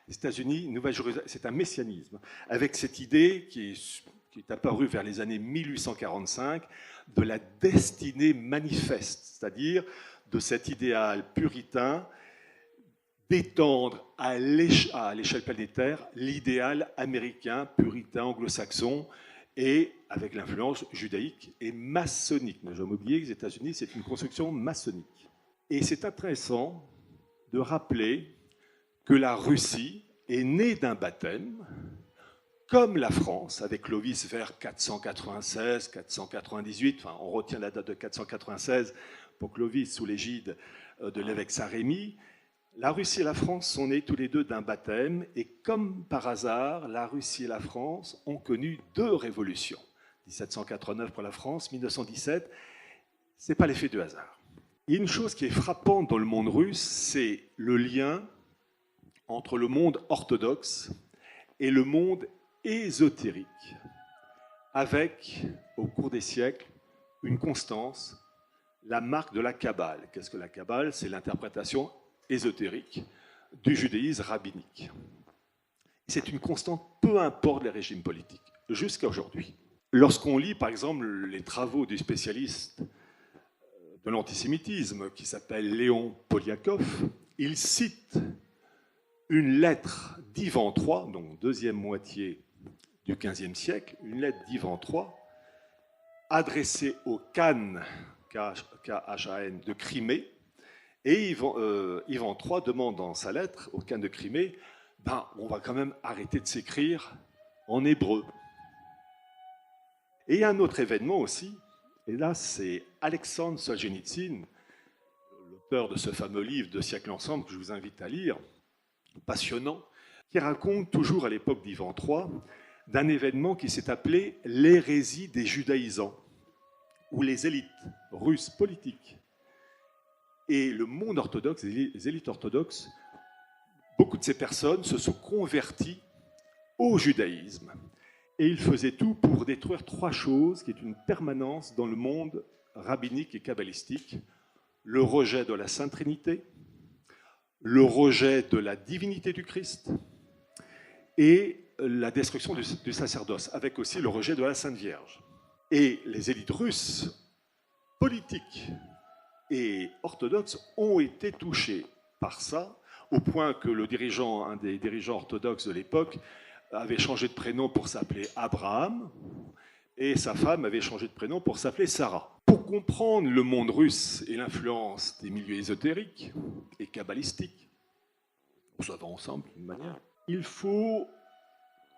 Les États-Unis, c'est un messianisme, avec cette idée qui est apparue vers les années 1845 de la destinée manifeste, c'est-à-dire de cet idéal puritain d'étendre à l'échelle planétaire l'idéal américain, puritain, anglo-saxon, et avec l'influence judaïque et maçonnique. Ne jamais oublier que les États-Unis, c'est une construction maçonnique. Et c'est intéressant de rappeler que la Russie est née d'un baptême, comme la France, avec Clovis vers 496, 498, enfin, on retient la date de 496 pour Clovis sous l'égide de l'évêque Saint-Rémy. La Russie et la France sont nés tous les deux d'un baptême, et comme par hasard, la Russie et la France ont connu deux révolutions. 1789 pour la France, 1917, ce n'est pas l'effet du hasard. Il y a une chose qui est frappante dans le monde russe, c'est le lien entre le monde orthodoxe et le monde ésotérique, avec, au cours des siècles, une constance, la marque de la Kabbale. Qu'est-ce que la Kabbale? C'est l'interprétation ésotérique du judaïsme rabbinique. C'est une constante, peu importe les régimes politiques, jusqu'à aujourd'hui. Lorsqu'on lit, par exemple, les travaux du spécialiste de l'antisémitisme, qui s'appelle Léon Poliakov, il cite une lettre d'Ivan III, donc deuxième moitié du XVe siècle, une lettre d'Ivan III, adressée au Khan, K-H-A-N, de Crimée. Et Ivan III demande dans sa lettre au Khan de Crimée, on va quand même arrêter de s'écrire en hébreu. Et il y a un autre événement aussi, et là c'est Alexandre Solzhenitsyn, l'auteur de ce fameux livre Deux siècles ensemble que je vous invite à lire, passionnant, qui raconte toujours à l'époque d'Ivan III d'un événement qui s'est appelé l'hérésie des judaïsants, où les élites russes politiques et le monde orthodoxe, les élites orthodoxes, beaucoup de ces personnes se sont converties au judaïsme. Et ils faisaient tout pour détruire trois choses qui est une permanence dans le monde rabbinique et kabbalistique. Le rejet de la Sainte Trinité, le rejet de la divinité du Christ et la destruction du sacerdoce, avec aussi le rejet de la Sainte Vierge. Et les élites russes, politiques et orthodoxes, ont été touchés par ça, au point que un des dirigeants orthodoxes de l'époque avait changé de prénom pour s'appeler Abraham, et sa femme avait changé de prénom pour s'appeler Sarah. Pour comprendre le monde russe et l'influence des milieux ésotériques et kabbalistiques, ça va ensemble d'une manière, il faut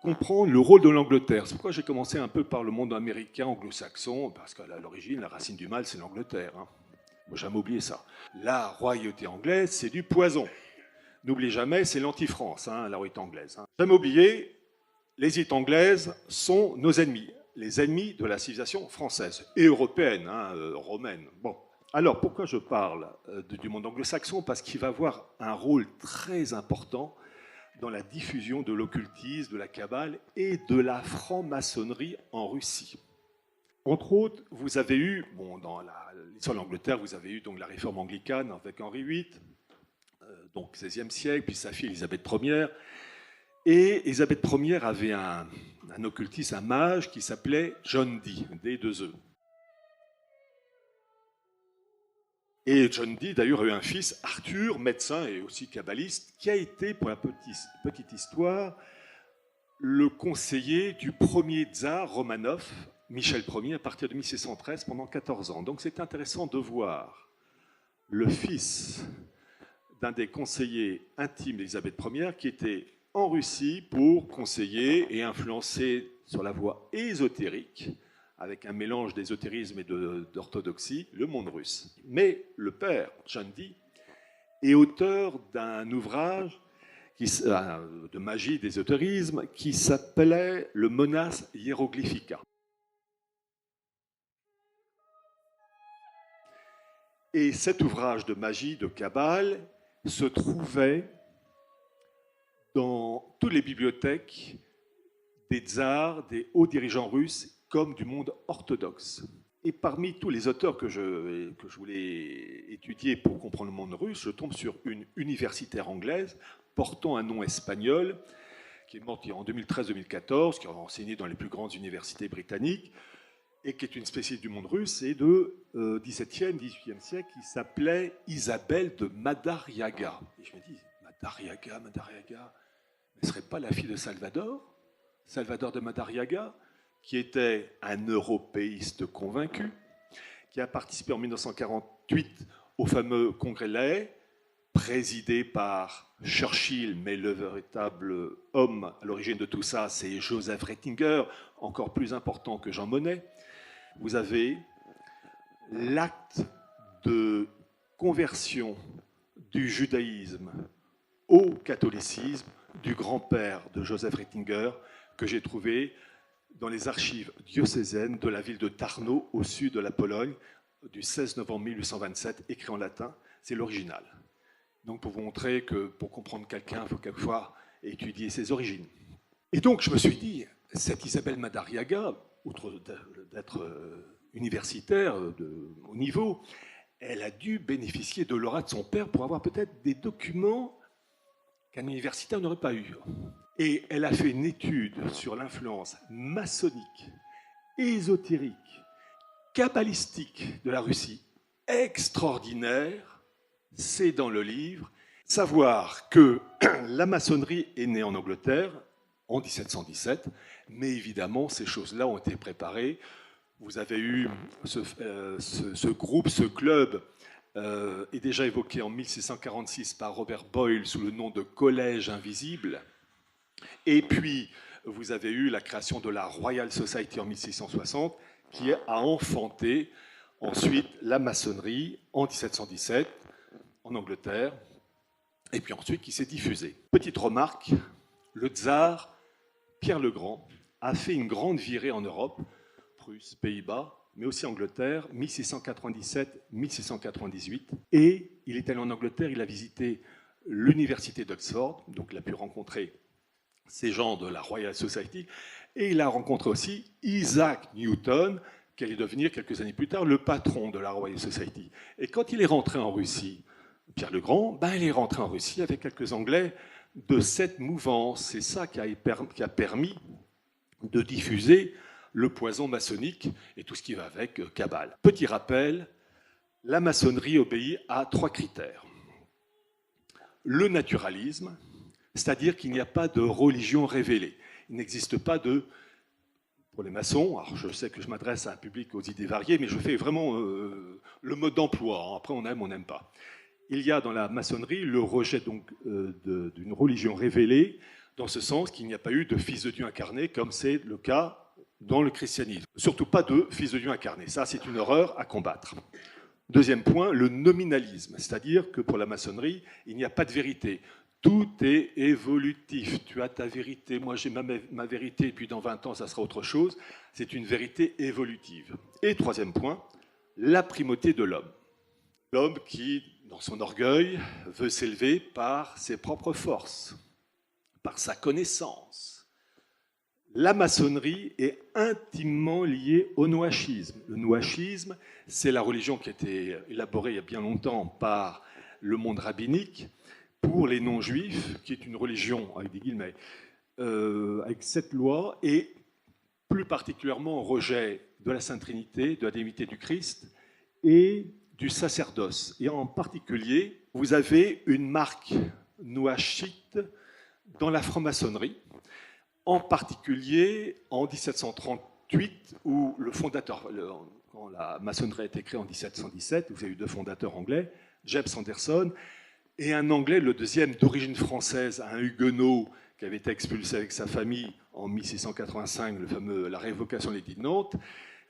comprendre le rôle de l'Angleterre. C'est pourquoi j'ai commencé un peu par le monde américain, anglo-saxon, parce qu'à l'origine, la racine du mal, c'est l'Angleterre. Il ne faut jamais oublier ça. La royauté anglaise, c'est du poison. N'oubliez jamais, c'est l'anti-France, la royauté anglaise. Jamais oublier, les élites anglaises sont nos ennemis, les ennemis de la civilisation française et européenne, romaine. Bon. Alors, pourquoi je parle du monde anglo-saxon? Parce qu'il va avoir un rôle très important dans la diffusion de l'occultisme, de la Kabbale et de la franc-maçonnerie en Russie. Entre autres, vous avez eu, dans l'histoire de l'Angleterre, vous avez eu donc la réforme anglicane avec Henri VIII, donc XVIe siècle, puis sa fille Élisabeth Ier. Et Élisabeth Ier avait un occultiste, un mage qui s'appelait John Dee, D2E. Et John Dee, d'ailleurs, a eu un fils, Arthur, médecin et aussi kabbaliste, qui a été, pour la petite histoire, le conseiller du premier tsar Romanov, Michel Ier, à partir de 1613, pendant 14 ans. Donc c'est intéressant de voir le fils d'un des conseillers intimes d'Élisabeth Ier, qui était en Russie pour conseiller et influencer sur la voie ésotérique, avec un mélange d'ésotérisme et d'orthodoxie, le monde russe. Mais le père, John Dee, est auteur d'un ouvrage de magie, d'ésotérisme, qui s'appelait le Monas Hieroglyphica. Et cet ouvrage de magie, de Kabbale, se trouvait dans toutes les bibliothèques des tsars, des hauts dirigeants russes, comme du monde orthodoxe. Et parmi tous les auteurs que je voulais étudier pour comprendre le monde russe, je tombe sur une universitaire anglaise portant un nom espagnol, qui est morte en 2013-2014, qui a enseigné dans les plus grandes universités britanniques, et qui est une spécialiste du monde russe, et de 17e, 18e siècle, qui s'appelait Isabelle de Madariaga. Et je me dis, Madariaga, mais ne serait pas la fille de Salvador de Madariaga, qui était un européiste convaincu, qui a participé en 1948 au fameux congrès de La Haye, présidé par Churchill, mais le véritable homme à l'origine de tout ça, c'est Joseph Ratzinger, encore plus important que Jean Monnet. Vous avez l'acte de conversion du judaïsme au catholicisme du grand-père de Joseph Ratzinger, que j'ai trouvé dans les archives diocésaines de la ville de Tarnów, au sud de la Pologne, du 16 novembre 1827, écrit en latin. C'est l'original. Donc pour vous montrer que pour comprendre quelqu'un, il faut quelquefois étudier ses origines. Et donc je me suis dit, cette Isabelle Madariaga, outre d'être universitaire de haut niveau, elle a dû bénéficier de l'aura de son père pour avoir peut-être des documents qu'un universitaire n'aurait pas eu. Et elle a fait une étude sur l'influence maçonnique, ésotérique, kabbalistique de la Russie, extraordinaire. C'est dans le livre. Savoir que la maçonnerie est née en Angleterre en 1717, mais évidemment, ces choses-là ont été préparées. Vous avez eu ce groupe, ce club, est déjà évoqué en 1646 par Robert Boyle sous le nom de Collège Invisible. Et puis, vous avez eu la création de la Royal Society en 1660, qui a enfanté ensuite la maçonnerie en 1717 en Angleterre, et puis ensuite qui s'est diffusée. Petite remarque, le tsar Pierre le Grand a fait une grande virée en Europe, Prusse, Pays-Bas, mais aussi Angleterre, 1697-1698. Et il est allé en Angleterre, il a visité l'université d'Oxford, donc il a pu rencontrer ces gens de la Royal Society, et il a rencontré aussi Isaac Newton, qui allait devenir quelques années plus tard le patron de la Royal Society. Et quand il est rentré en Russie, Pierre le Grand, il est rentré en Russie avec quelques Anglais de cette mouvance. C'est ça qui a permis de diffuser le poison maçonnique et tout ce qui va avec Kabbale. Petit rappel, la maçonnerie obéit à 3 critères. Le naturalisme, c'est-à-dire qu'il n'y a pas de religion révélée. Il n'existe pas pour les maçons, alors je sais que je m'adresse à un public aux idées variées, mais je fais vraiment le mode d'emploi. Après, on aime, on n'aime pas. Il y a dans la maçonnerie le rejet donc d'une religion révélée, dans ce sens qu'il n'y a pas eu de fils de Dieu incarné, comme c'est le cas dans le christianisme. Surtout pas de fils de Dieu incarné. Ça, c'est une horreur à combattre. Deuxième point, le nominalisme, c'est-à-dire que pour la maçonnerie, il n'y a pas de vérité. Tout est évolutif. Tu as ta vérité, moi j'ai ma vérité, et puis dans 20 ans, ça sera autre chose. C'est une vérité évolutive. Et troisième point, la primauté de l'homme. L'homme qui, dans son orgueil, veut s'élever par ses propres forces, par sa connaissance. La maçonnerie est intimement liée au noachisme. Le noachisme, c'est la religion qui a été élaborée il y a bien longtemps par le monde rabbinique pour les non-juifs, qui est une religion, avec des guillemets, avec 7 lois, et plus particulièrement au rejet de la Sainte Trinité, de la divinité du Christ et du sacerdoce. Et en particulier, vous avez une marque noachite dans la franc-maçonnerie, en particulier en 1738, où le fondateur, quand la maçonnerie a été créée en 1717, vous avez eu 2 fondateurs anglais, James Anderson, et un Anglais, le deuxième d'origine française, un huguenot qui avait été expulsé avec sa famille en 1685, la révocation de l'édit de Nantes,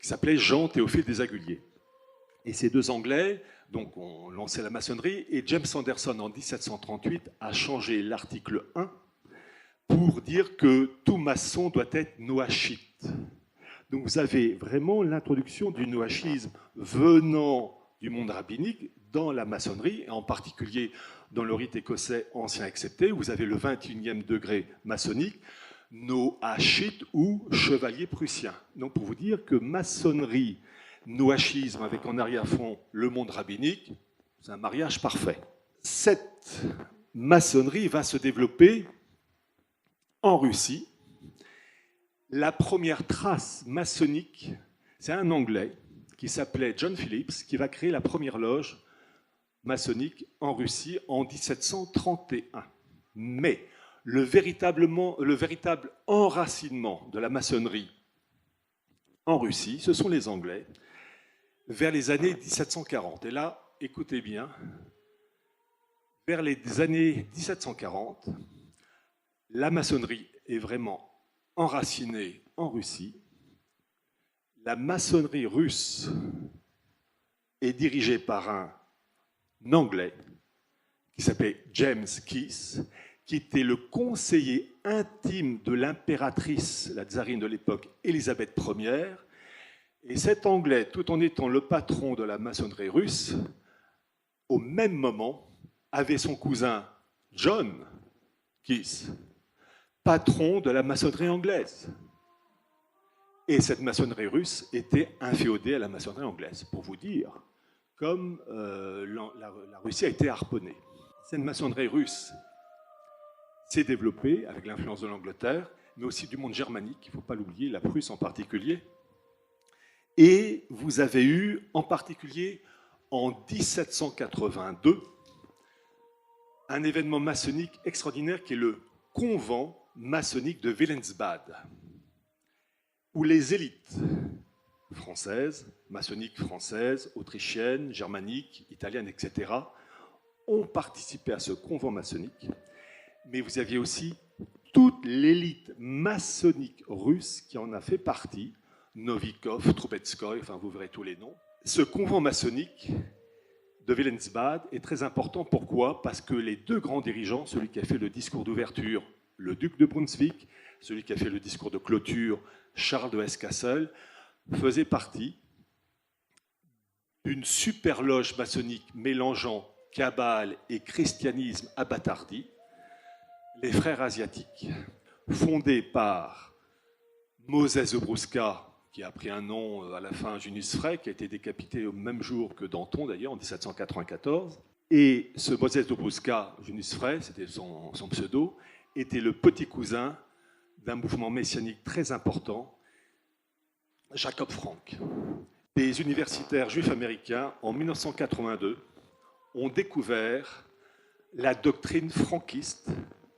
qui s'appelait Jean Théophile des Aguliers. Et ces 2 Anglais donc, ont lancé la maçonnerie, et James Anderson, en 1738, a changé l'article 1 pour dire que tout maçon doit être noachite. Donc vous avez vraiment l'introduction du noachisme venant du monde rabbinique dans la maçonnerie, et en particulier dans le rite écossais ancien accepté. Vous avez le 21e degré maçonnique, noachite ou chevalier prussien. Donc pour vous dire que maçonnerie, noachisme avec en arrière-fond le monde rabbinique, c'est un mariage parfait. Cette maçonnerie va se développer en Russie. La première trace maçonnique, c'est un Anglais qui s'appelait John Phillips, qui va créer la première loge maçonnique en Russie en 1731. Mais le véritable enracinement de la maçonnerie en Russie, ce sont les Anglais, vers les années 1740. Et là, écoutez bien, vers les années 1740, la maçonnerie est vraiment enracinée en Russie. La maçonnerie russe est dirigée par un Anglais qui s'appelait James Keyes, qui était le conseiller intime de l'impératrice, la tsarine de l'époque, Élisabeth Ier. Et cet Anglais, tout en étant le patron de la maçonnerie russe, au même moment, avait son cousin John Keyes, patron de la maçonnerie anglaise. Et cette maçonnerie russe était inféodée à la maçonnerie anglaise, pour vous dire, comme la Russie a été harponnée. Cette maçonnerie russe s'est développée avec l'influence de l'Angleterre, mais aussi du monde germanique, il ne faut pas l'oublier, la Prusse en particulier. Et vous avez eu, en particulier en 1782, un événement maçonnique extraordinaire qui est le convent maçonnique de Wilhelmsbad, où les élites françaises, maçonniques françaises, autrichiennes, germaniques, italiennes, etc., ont participé à ce convent maçonnique. Mais vous aviez aussi toute l'élite maçonnique russe qui en a fait partie, Novikov, Troubetskoy, enfin vous verrez tous les noms. Ce convent maçonnique de Wilhelmsbad est très important. Pourquoi? Parce que les deux grands dirigeants, celui qui a fait le discours d'ouverture, le duc de Brunswick, celui qui a fait le discours de clôture, Charles de Hesse-Kassel, faisaient partie d'une super loge maçonnique mélangeant cabale et christianisme abattardi, les Frères asiatiques, fondés par Moses Zebrouska, qui a pris un nom à la fin, Junius Frey, qui a été décapité au même jour que Danton, d'ailleurs, en 1794. Et ce Moses Zebrouska, Junius Frey, c'était son pseudo, était le petit cousin d'un mouvement messianique très important, Jacob Frank. Des universitaires juifs américains, en 1982, ont découvert la doctrine franquiste,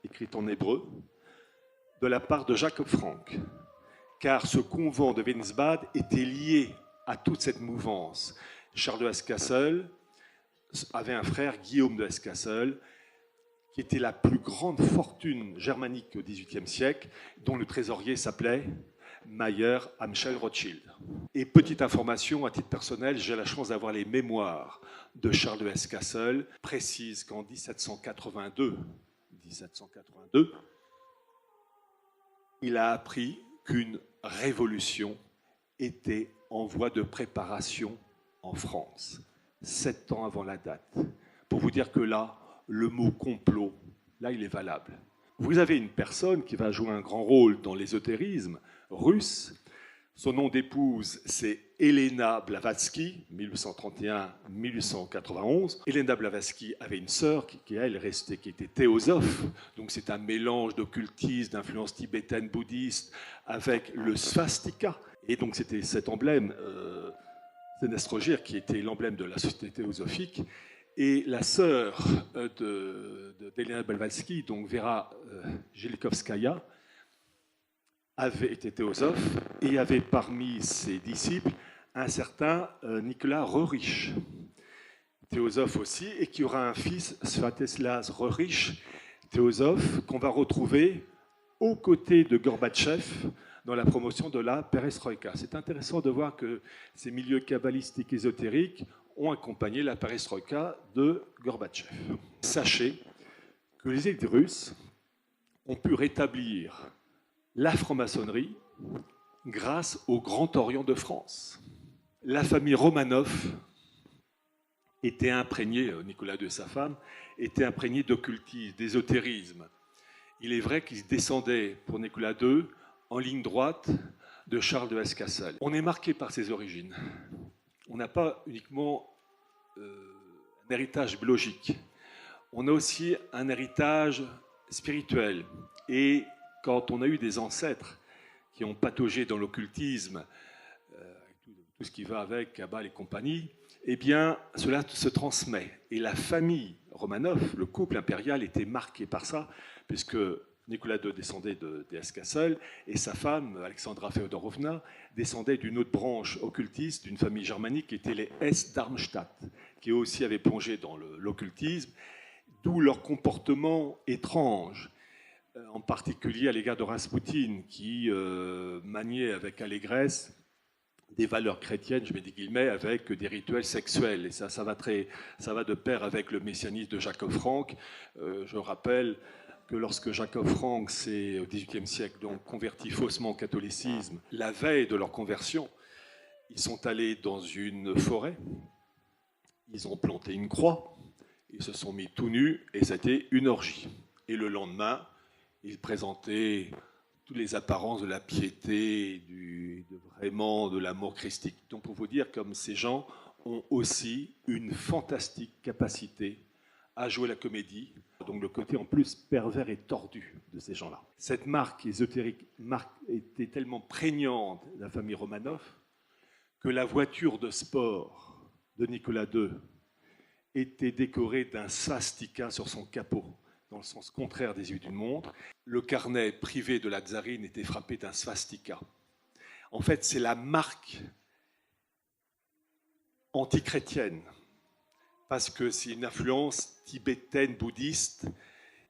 écrite en hébreu, de la part de Jacob Frank. Car ce convent de Wilhelmsbad était lié à toute cette mouvance. Charles de Hesse-Kassel avait un frère, Guillaume de Hesse-Kassel, qui était la plus grande fortune germanique au XVIIIe siècle, dont le trésorier s'appelait Mayer Amschel Rothschild. Et petite information, à titre personnel, j'ai la chance d'avoir les mémoires de Charles de Hesse-Kassel, précise qu'en 1782, il a appris qu'une révolution était en voie de préparation en France, 7 ans avant la date. Pour vous dire que là, le mot complot, là, il est valable. Vous avez une personne qui va jouer un grand rôle dans l'ésotérisme russe. Son nom d'épouse, c'est Elena Blavatsky, 1831-1891. Elena Blavatsky avait une sœur qui elle, restait, qui était théosophe. Donc c'est un mélange d'occultisme, d'influence tibétaine, bouddhiste, avec le swastika. Et donc c'était cet emblème, Sénestrogir, qui était l'emblème de la société théosophique. Et la sœur d'Elena Blavatsky, donc Vera Jilikovskaya, avait été théosophe et avait parmi ses disciples un certain Nicolas Roerich, théosophe aussi, et qui aura un fils, Sviatosław Roerich, théosophe, qu'on va retrouver aux côtés de Gorbatchev dans la promotion de la perestroïka. C'est intéressant de voir que ces milieux kabbalistiques ésotériques ont accompagné la perestroïka de Gorbatchev. Sachez que les élites russes ont pu rétablir la franc-maçonnerie grâce au Grand Orient de France. La famille Romanov était imprégnée, Nicolas II et sa femme, étaient imprégnés d'occultisme, d'ésotérisme. Il est vrai qu'ils descendaient, pour Nicolas II, en ligne droite de Charles de Hesse-Kassel. On est marqué par ses origines. on n'a pas uniquement un héritage biologique, on a aussi un héritage spirituel. Et quand on a eu des ancêtres qui ont pataugé dans l'occultisme, tout ce qui va avec, Kabbale et compagnie, eh bien, cela se transmet. Et la famille Romanov, le couple impérial, était marqué par ça, puisque Nicolas II descendait de déesse Cassel, et sa femme, Alexandra Feodorovna, descendait d'une autre branche occultiste, d'une famille germanique qui était les Hesse Darmstadt, qui aussi avaient plongé dans l'occultisme, d'où leur comportement étrange, en particulier à l'égard de Raspoutine, qui maniait avec allégresse des valeurs chrétiennes, je mets des guillemets, avec des rituels sexuels. Et ça va de pair avec le messianisme de Jacob Frank. Je rappelle que lorsque Jacob Frank s'est, au XVIIIe siècle, donc converti faussement au catholicisme, la veille de leur conversion, ils sont allés dans une forêt, ils ont planté une croix, ils se sont mis tout nus, et c'était une orgie. Et le lendemain, ils présentaient toutes les apparences de la piété, vraiment de l'amour christique. Donc pour vous dire, comme ces gens ont aussi une fantastique capacité à jouer la comédie, donc le côté en plus pervers et tordu de ces gens-là. Cette marque ésotérique était tellement prégnante de la famille Romanov que la voiture de sport de Nicolas II était décorée d'un swastika sur son capot, dans le sens contraire des yeux d'une montre. Le carnet privé de la tsarine était frappé d'un swastika. En fait, c'est la marque antichrétienne, parce que c'est une influence tibétaine, bouddhiste,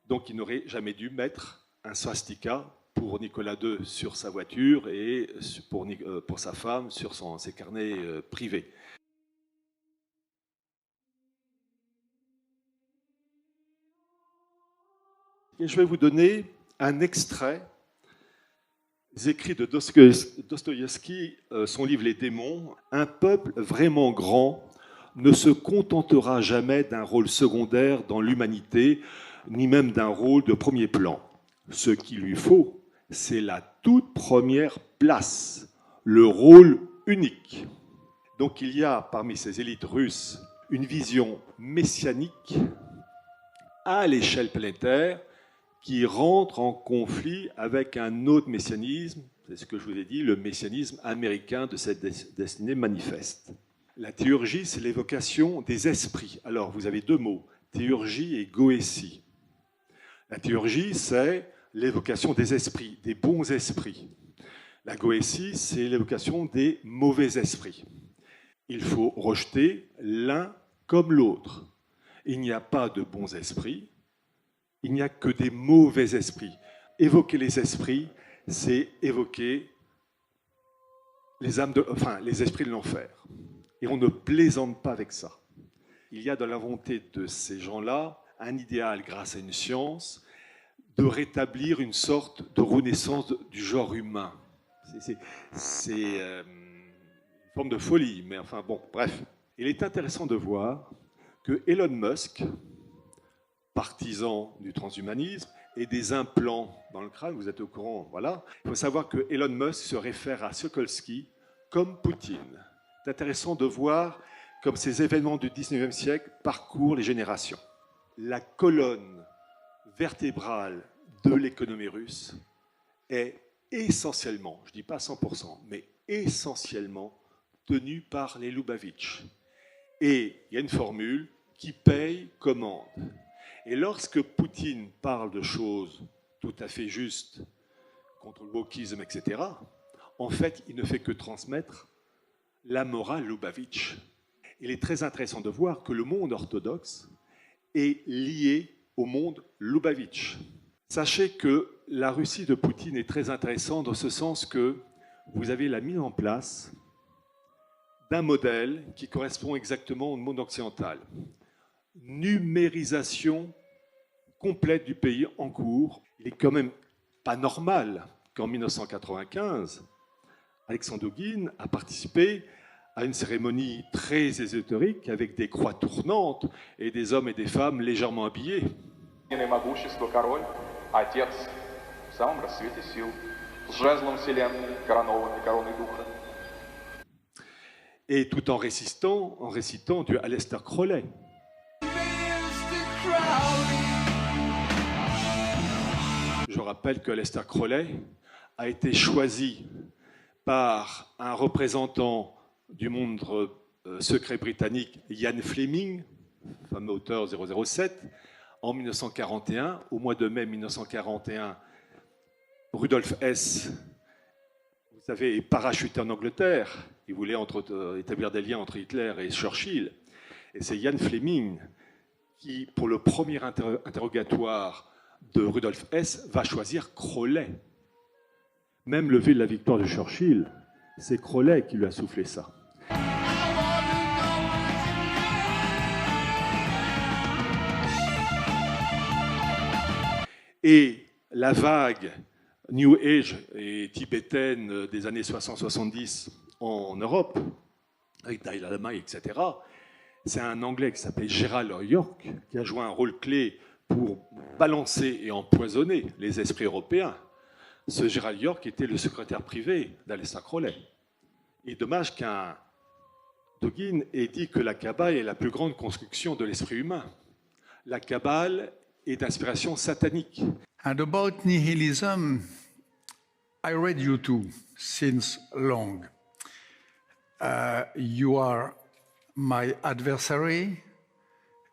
donc il n'aurait jamais dû mettre un swastika pour Nicolas II sur sa voiture et pour sa femme sur ses carnets privés. Et je vais vous donner un extrait des écrits de Dostoïevski, son livre Les démons. Un peuple vraiment grand ne se contentera jamais d'un rôle secondaire dans l'humanité, ni même d'un rôle de premier plan. Ce qu'il lui faut, c'est la toute première place, le rôle unique. Donc il y a parmi ces élites russes une vision messianique à l'échelle planétaire qui rentre en conflit avec un autre messianisme, c'est ce que je vous ai dit, le messianisme américain de cette destinée manifeste. La théurgie, c'est l'évocation des esprits. Alors, vous avez deux mots, théurgie et goétie. La théurgie, c'est l'évocation des esprits, des bons esprits. La goétie, c'est l'évocation des mauvais esprits. Il faut rejeter l'un comme l'autre. Il n'y a pas de bons esprits, il n'y a que des mauvais esprits. Évoquer les esprits, c'est évoquer les esprits de l'enfer. Et on ne plaisante pas avec ça. Il y a dans la volonté de ces gens-là un idéal, grâce à une science, de rétablir une sorte de renaissance du genre humain. C'est une forme de folie, mais enfin bon, bref. Il est intéressant de voir que Elon Musk, partisan du transhumanisme et des implants dans le crâne, vous êtes au courant, voilà. Il faut savoir que Elon Musk se réfère à Sokolsky comme Poutine. C'est intéressant de voir comme ces événements du 19e siècle parcourent les générations. La colonne vertébrale de l'économie russe est essentiellement, je ne dis pas 100%, mais essentiellement tenue par les Lubavitch. Et il y a une formule qui paye commande. Et lorsque Poutine parle de choses tout à fait justes contre le wokisme, etc., en fait, il ne fait que transmettre la morale Lubavitch. Il est très intéressant de voir que le monde orthodoxe est lié au monde Lubavitch. Sachez que la Russie de Poutine est très intéressante dans ce sens que vous avez la mise en place d'un modèle qui correspond exactement au monde occidental. Numérisation complète du pays en cours. Il est quand même pas normal qu'en 1995, Alexandre Douguine a participé à une cérémonie très ésotérique avec des croix tournantes et des hommes et des femmes légèrement habillés. et tout en récitant du Aleister Crowley. Je rappelle que Aleister Crowley a été choisi par un représentant du monde secret britannique, Ian Fleming, fameux auteur 007, en 1941. Au mois de mai 1941, Rudolf Hess, vous savez, est parachuté en Angleterre. Il voulait établir des liens entre Hitler et Churchill. Et c'est Ian Fleming qui, pour le premier interrogatoire de Rudolf Hess, va choisir Crowley. Même le lever de la victoire de Churchill, c'est Crowley qui lui a soufflé ça. Et la vague New Age et tibétaine des années 60-70 en Europe, avec Dalai Lama, etc., c'est un Anglais qui s'appelle Gerald York qui a joué un rôle clé pour balancer et empoisonner les esprits européens. Ce Gerald York était le secrétaire privé d'Aleister Crowley. Et dommage qu'un Dugin ait dit que la Kabbale est la plus grande construction de l'esprit humain. La Kabbale est d'inspiration satanique. And about nihilism, I read you too since long. You are my adversary.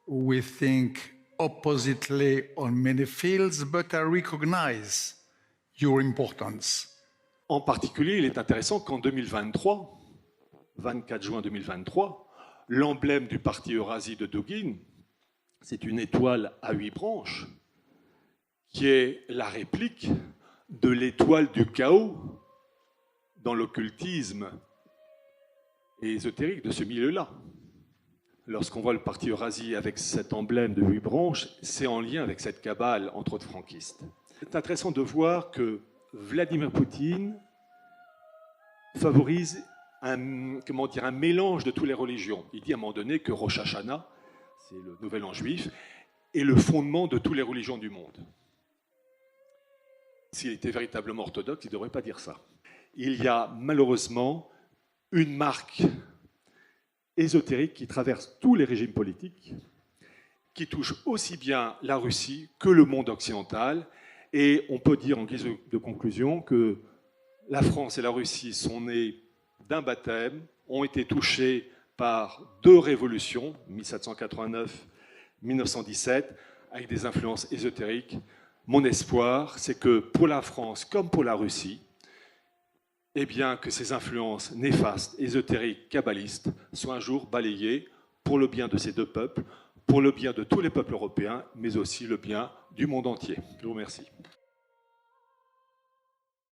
We think oppositely on many fields, but I recognize your importance. En particulier, il est intéressant qu'en 2023, 24 juin 2023, l'emblème du parti Eurasie de Dugin, c'est une étoile à 8 branches, qui est la réplique de l'étoile du chaos dans l'occultisme ésotérique de ce milieu-là. Lorsqu'on voit le parti Eurasie avec cet emblème de 8 branches, c'est en lien avec cette cabale, entre autres franquistes. C'est intéressant de voir que Vladimir Poutine favorise un mélange de toutes les religions. Il dit à un moment donné que Rosh Hashanah, c'est le nouvel an juif, est le fondement de toutes les religions du monde. S'il était véritablement orthodoxe, il ne devrait pas dire ça. Il y a malheureusement une marque ésotérique qui traverse tous les régimes politiques, qui touche aussi bien la Russie que le monde occidental. Et on peut dire en guise de conclusion que la France et la Russie sont nées d'un baptême, ont été touchées par 2 révolutions, 1789-1917, avec des influences ésotériques. Mon espoir, c'est que pour la France comme pour la Russie, eh bien, que ces influences néfastes, ésotériques, kabbalistes, soient un jour balayées pour le bien de ces 2 peuples, pour le bien de tous les peuples européens, mais aussi le bien du monde entier. Je vous remercie.